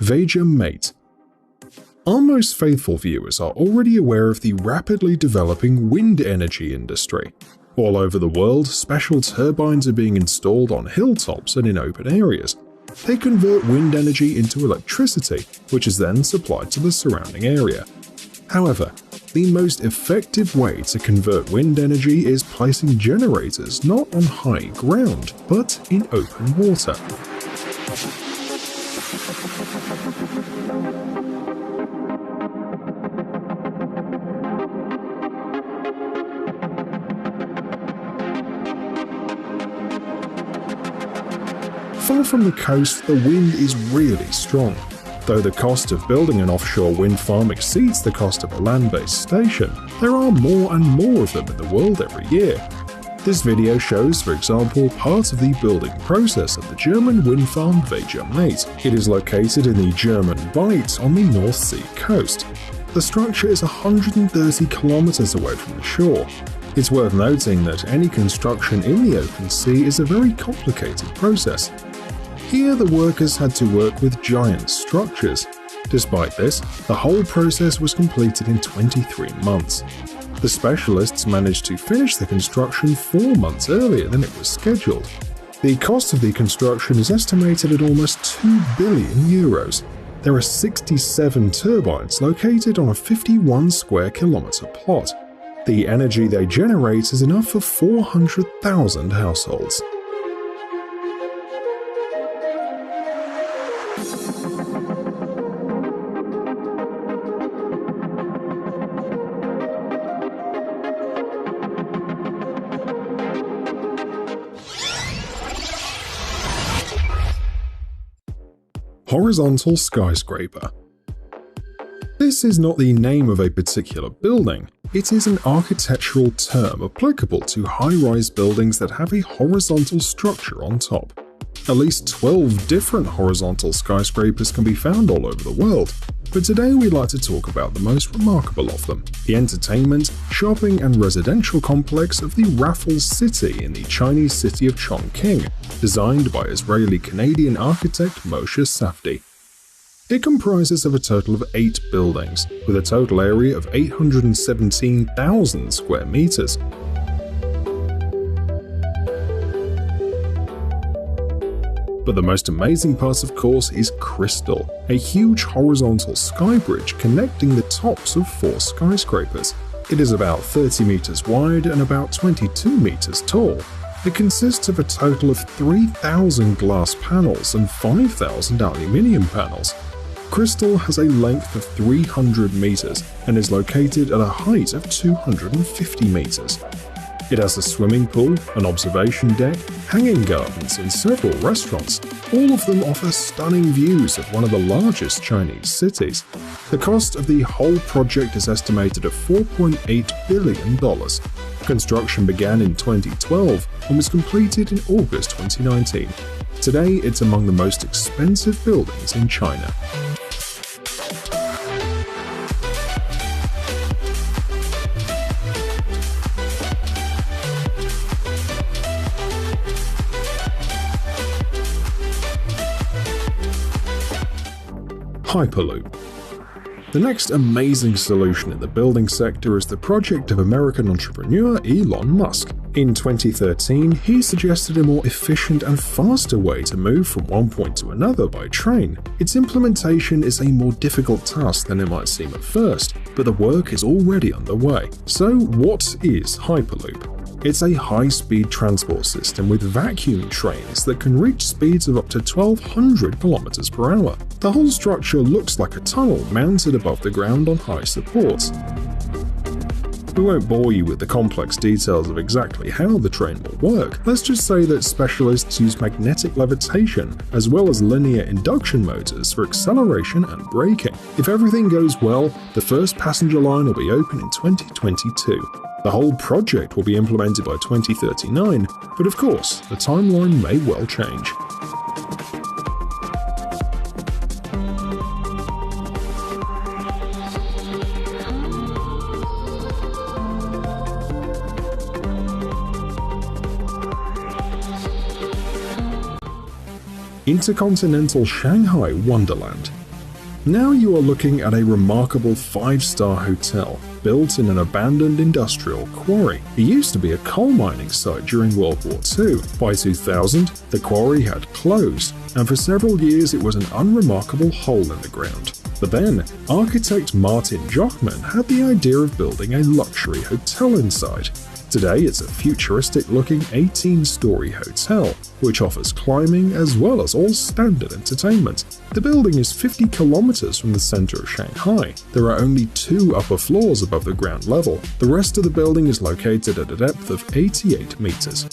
Mate. Our most faithful viewers are already aware of the rapidly developing wind energy industry. All over the world, special turbines are being installed on hilltops and in open areas. They convert wind energy into electricity, which is then supplied to the surrounding area. However, the most effective way to convert wind energy is placing generators not on high ground, but in open water. Far from the coast, the wind is really strong. Though the cost of building an offshore wind farm exceeds the cost of a land-based station, there are more and more of them in the world every year. This video shows, for example, part of the building process of the German wind farm Mate. It is located in the German Bight on the North Sea coast. The structure is 130 kilometers away from the shore. It's worth noting that any construction in the open sea is a very complicated process. Here, the workers had to work with giant structures. Despite this, the whole process was completed in 23 months. The specialists managed to finish the construction 4 months earlier than it was scheduled. The cost of the construction is estimated at almost 2 billion euros. There are 67 turbines located on a 51 square kilometer plot. The energy they generate is enough for 400,000 households. Horizontal skyscraper. This is not the name of a particular building. It is an architectural term applicable to high-rise buildings that have a horizontal structure on top. At least 12 different horizontal skyscrapers can be found all over the world, but today we'd like to talk about the most remarkable of them, the entertainment, shopping and residential complex of the Raffles City in the Chinese city of Chongqing, designed by Israeli-Canadian architect Moshe Safdie. It comprises of a total of 8 buildings, with a total area of 817,000 square meters. But the most amazing part, of course, is Crystal, a huge horizontal sky bridge connecting the tops of 4 skyscrapers. It is about 30 meters wide and about 22 meters tall. It consists of a total of 3,000 glass panels and 5,000 aluminium panels. Crystal has a length of 300 meters and is located at a height of 250 meters. It has a swimming pool, an observation deck, hanging gardens, and several restaurants. All of them offer stunning views of one of the largest Chinese cities. The cost of the whole project is estimated at $4.8 billion. Construction began in 2012 and was completed in August 2019. Today, it's among the most expensive buildings in China. Hyperloop. The next amazing solution in the building sector is the project of American entrepreneur Elon Musk. In 2013, he suggested a more efficient and faster way to move from one point to another by train. Its implementation is a more difficult task than it might seem at first, but the work is already underway. So what is Hyperloop? It's a high-speed transport system with vacuum trains that can reach speeds of up to 1,200 kilometers per hour. The whole structure looks like a tunnel mounted above the ground on high supports. We won't bore you with the complex details of exactly how the train will work. Let's just say that specialists use magnetic levitation as well as linear induction motors for acceleration and braking. If everything goes well, the first passenger line will be open in 2022. The whole project will be implemented by 2039, but of course, the timeline may well change. Intercontinental Shanghai Wonderland. Now you are looking at a remarkable 5-star hotel built in an abandoned industrial quarry. It used to be a coal mining site during World War II. By 2000, the quarry had closed, and for several years it was an unremarkable hole in the ground. But then, architect Martin Jochman had the idea of building a luxury hotel inside. Today, it's a futuristic-looking 18-story hotel, which offers climbing as well as all standard entertainment. The building is 50 kilometers from the center of Shanghai. There are only 2 upper floors above the ground level. The rest of the building is located at a depth of 88 meters.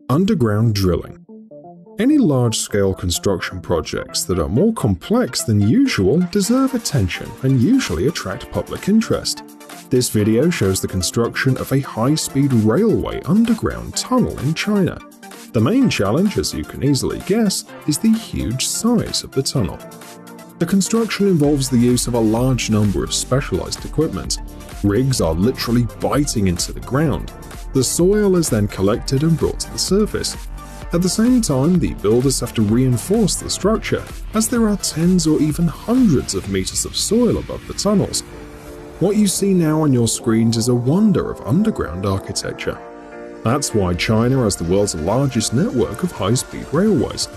Underground drilling. Any large-scale construction projects that are more complex than usual deserve attention and usually attract public interest. This video shows the construction of a high-speed railway underground tunnel in China. The main challenge, as you can easily guess, is the huge size of the tunnel. The construction involves the use of a large number of specialized equipment. Rigs are literally biting into the ground. The soil is then collected and brought to the surface. At the same time, the builders have to reinforce the structure, as there are tens or even hundreds of meters of soil above the tunnels. What you see now on your screens is a wonder of underground architecture. That's why China has the world's largest network of high-speed railways.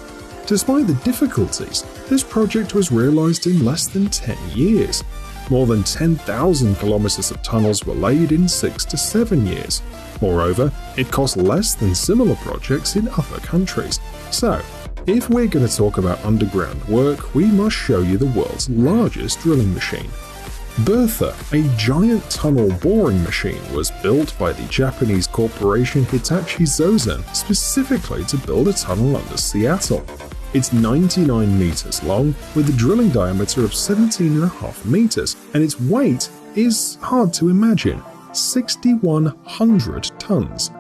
Despite the difficulties, this project was realized in less than 10 years. More than 10,000 kilometers of tunnels were laid in 6 to 7 years. Moreover, it cost less than similar projects in other countries. So, if we're going to talk about underground work, we must show you the world's largest drilling machine. Bertha, a giant tunnel boring machine, was built by the Japanese corporation Hitachi Zosen specifically to build a tunnel under Seattle. It's 99 meters long with a drilling diameter of 17.5 meters, and its weight is hard to imagine, 6,100 tons.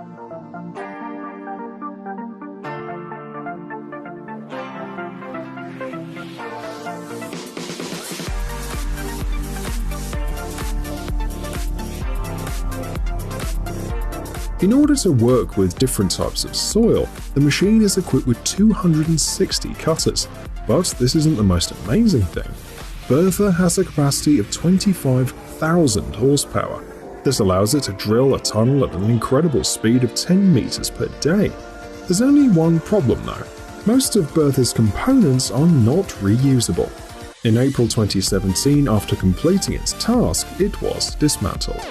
In order to work with different types of soil, the machine is equipped with 260 cutters. But this isn't the most amazing thing. Bertha has a capacity of 25,000 horsepower. This allows it to drill a tunnel at an incredible speed of 10 meters per day. There's only one problem though. Most of Bertha's components are not reusable. In April 2017, after completing its task, it was dismantled.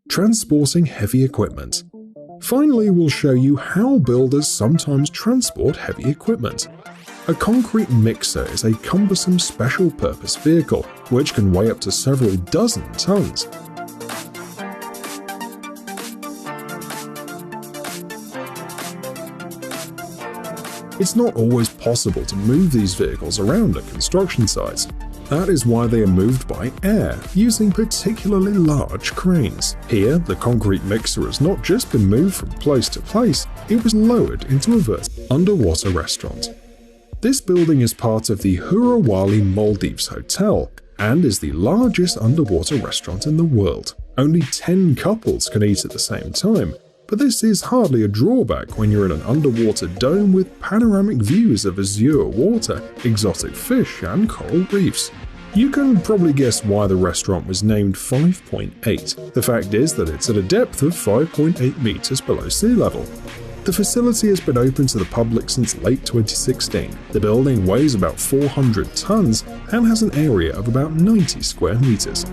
Transporting heavy equipment. Finally, we'll show you how builders sometimes transport heavy equipment. A concrete mixer is a cumbersome special-purpose vehicle, which can weigh up to several dozen tons. It's not always possible to move these vehicles around at construction sites. That is why they are moved by air, using particularly large cranes. Here, the concrete mixer has not just been moved from place to place, it was lowered into a vertical underwater restaurant. This building is part of the Hurawali Maldives Hotel and is the largest underwater restaurant in the world. Only 10 couples can eat at the same time, but this is hardly a drawback when you're in an underwater dome with panoramic views of azure water, exotic fish, and coral reefs. You can probably guess why the restaurant was named 5.8. The fact is that it's at a depth of 5.8 meters below sea level. The facility has been open to the public since late 2016. The building weighs about 400 tons and has an area of about 90 square meters.